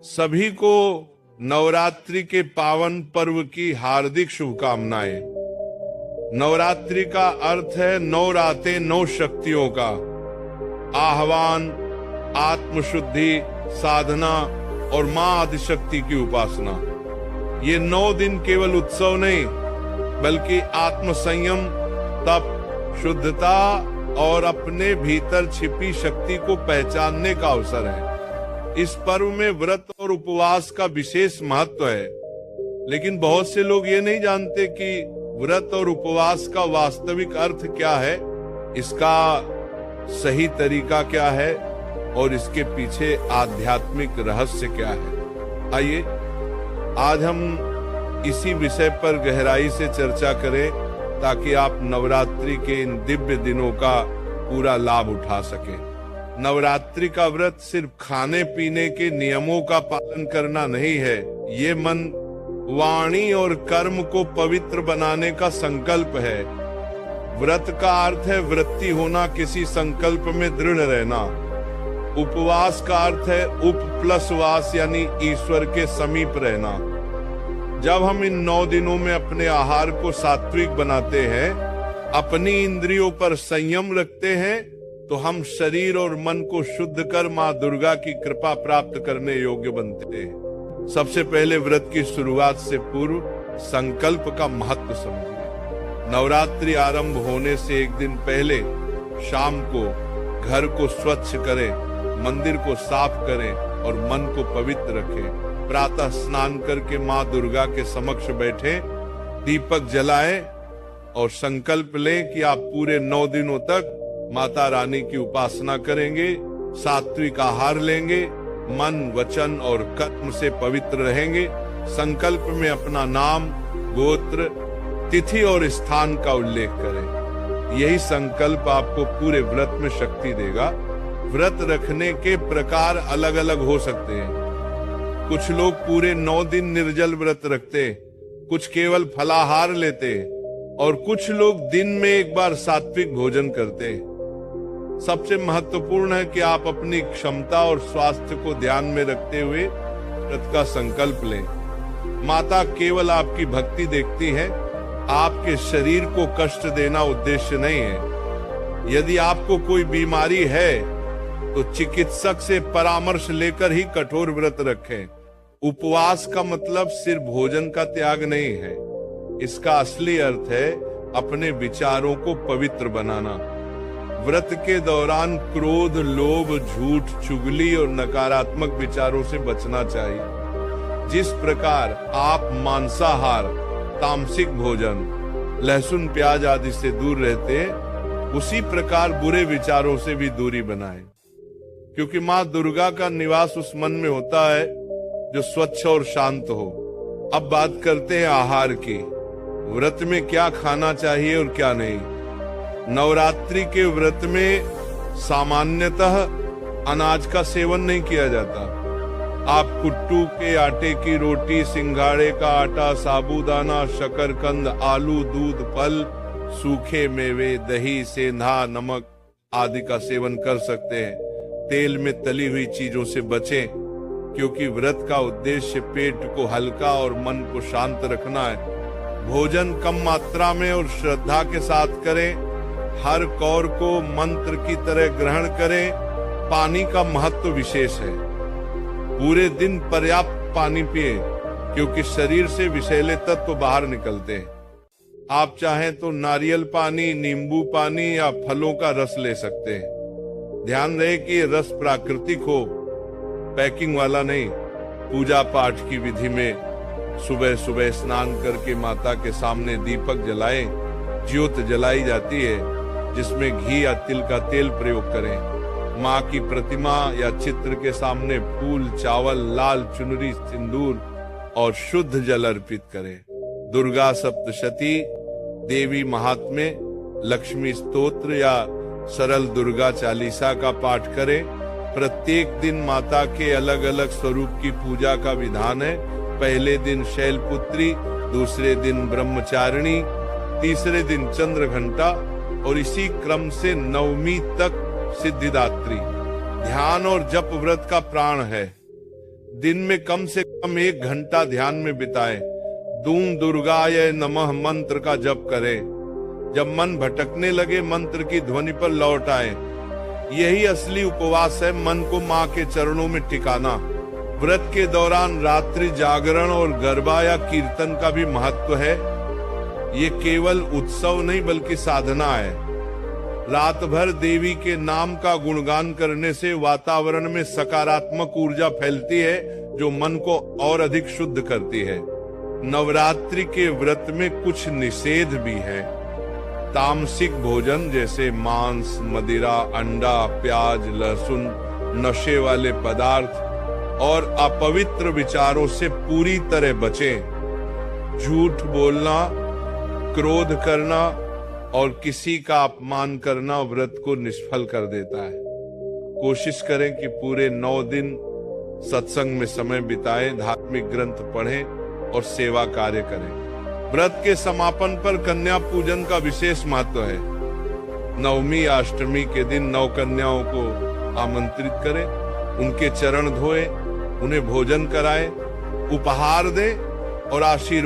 सभी को नवरात्रि के पावन पर्व की हार्दिक शुभकामनाएं। नवरात्रि का अर्थ है 9 रातें 9 शक्तियों का आह्वान, आत्मशुद्धि, साधना और मां आदिशक्ति की उपासना। ये 9 दिन केवल उत्सव नहीं बल्कि आत्मसंयम, तप, शुद्धता और अपने भीतर छिपी शक्ति को पहचानने का अवसर है। इस पर्व में व्रत और उपवास का विशेष महत्व है, लेकिन बहुत से लोग ये नहीं जानते कि व्रत और उपवास का वास्तविक अर्थ क्या है, इसका सही तरीका क्या है और इसके पीछे आध्यात्मिक रहस्य क्या है। आइए आज हम इसी विषय पर गहराई से चर्चा करें ताकि आप नवरात्रि के इन दिव्य दिनों का पूरा लाभ उठा सकें। नवरात्रि का व्रत सिर्फ खाने पीने के नियमों का पालन करना नहीं है, ये मन, वाणी और कर्म को पवित्र बनाने का संकल्प है। व्रत का अर्थ है वृत्ति होना, किसी संकल्प में दृढ़ रहना। उपवास का अर्थ है उप प्लस वास यानी ईश्वर के समीप रहना। जब हम इन 9 दिनों में अपने आहार को सात्विक बनाते हैं, अपनी इंद्रियों पर संयम रखते हैं, तो हम शरीर और मन को शुद्ध कर मां दुर्गा की कृपा प्राप्त करने योग्य बनते हैं। सबसे पहले व्रत की शुरुआत से पूर्व संकल्प का महत्व समझिए। नवरात्रि आरंभ होने से एक दिन पहले शाम को घर को स्वच्छ करें, मंदिर को साफ करें और मन को पवित्र रखें। प्रातः स्नान करके मां दुर्गा के समक्ष बैठे, दीपक जलाएं और संकल्प लें कि आप पूरे 9 दिनों तक माता रानी की उपासना करेंगे, सात्विक आहार लेंगे, मन, वचन और कर्म से पवित्र रहेंगे। संकल्प में अपना नाम, गोत्र, तिथि और स्थान का उल्लेख करें। यही संकल्प आपको पूरे व्रत में शक्ति देगा। व्रत रखने के प्रकार अलग अलग हो सकते हैं। कुछ लोग पूरे 9 दिन निर्जल व्रत रखते, कुछ केवल फलाहार लेते और कुछ लोग दिन में एक बार सात्विक भोजन करते। सबसे महत्वपूर्ण है कि आप अपनी क्षमता और स्वास्थ्य को ध्यान में रखते हुए व्रत का संकल्प लें। माता केवल आपकी भक्ति देखती है, आपके शरीर को कष्ट देना उद्देश्य नहीं है। यदि आपको कोई बीमारी है तो चिकित्सक से परामर्श लेकर ही कठोर व्रत रखें। उपवास का मतलब सिर्फ भोजन का त्याग नहीं है, इसका असली अर्थ है अपने विचारों को पवित्र बनाना। व्रत के दौरान क्रोध, लोभ, झूठ, चुगली और नकारात्मक विचारों से बचना चाहिए। जिस प्रकार आप मांसाहार, तामसिक भोजन, लहसुन, प्याज आदि से दूर रहते हैं, उसी प्रकार बुरे विचारों से भी दूरी बनाएं, क्योंकि मां दुर्गा का निवास उस मन में होता है जो स्वच्छ और शांत हो। अब बात करते हैं आहार की। व्रत में क्या खाना चाहिए और क्या नहीं। नवरात्रि के व्रत में सामान्यतः अनाज का सेवन नहीं किया जाता। आप कुट्टू के आटे की रोटी, सिंघाड़े का आटा, साबूदाना, शकरकंद, आलू, दूध, फल, सूखे मेवे, दही, सेंधा, नमक आदि का सेवन कर सकते हैं। तेल में तली हुई चीजों से बचें, क्योंकि व्रत का उद्देश्य पेट को हल्का और मन को शांत रखना है। भोजन कम मात्रा में और श्रद्धा के साथ करें। हर कौर को मंत्र की तरह ग्रहण करें। पानी का महत्व विशेष है। पूरे दिन पर्याप्त पानी पिए, क्योंकि शरीर से विषैले तत्व बाहर निकलते हैं। आप चाहें तो नारियल पानी, नींबू पानी या फलों का रस ले सकते हैं। ध्यान रहे कि ये रस प्राकृतिक हो, पैकिंग वाला नहीं। पूजा पाठ की विधि में सुबह सुबह स्नान करके माता के सामने दीपक जलाएं। ज्योत जलाई जाती है जिसमें घी या तिल का तेल प्रयोग करें। माँ की प्रतिमा या चित्र के सामने फूल, चावल, लाल चुनरी, सिंदूर और शुद्ध जल अर्पित करें। दुर्गा सप्तशती, देवी महात्म्य, लक्ष्मी स्तोत्र या सरल दुर्गा चालीसा का पाठ करें। प्रत्येक दिन माता के अलग अलग स्वरूप की पूजा का विधान है। पहले दिन शैलपुत्री, दूसरे दिन ब्रह्मचारिणी, तीसरे दिन चंद्रघंटा और इसी क्रम से 9वीं तक सिद्धिदात्री। ध्यान और जप व्रत का प्राण है। दिन में कम से कम 1 घंटा ध्यान में बिताएं। दूम दुर्गाय नमः मंत्र का जप करें। जब मन भटकने लगे मंत्र की ध्वनि पर लौट आए। यही असली उपवास है, मन को मां के चरणों में टिकाना। व्रत के दौरान रात्रि जागरण और गरबा या कीर्तन का भी महत्व है। ये केवल उत्सव नहीं बल्कि साधना है। रात भर देवी के नाम का गुणगान करने से वातावरण में सकारात्मक ऊर्जा फैलती है जो मन को और अधिक शुद्ध करती है। नवरात्रि के व्रत में कुछ निषेध भी है। तामसिक भोजन जैसे मांस, मदिरा, अंडा, प्याज, लहसुन, नशे वाले पदार्थ और अपवित्र विचारों से पूरी तरह बचें। झूठ बोलना, क्रोध करना और किसी का अपमान करना व्रत को निष्फल कर देता है। कोशिश करें कि पूरे 9 दिन सत्संग में समय बिताएं, धार्मिक ग्रंथ पढ़ें और सेवा कार्य करें। व्रत के समापन पर कन्या पूजन का विशेष महत्व है। नवमी या अष्टमी के दिन 9 कन्याओं को आमंत्रित करें, उनके चरण धोएं, उन्हें भोजन कराएं, उपहार दें और आशीर्वाद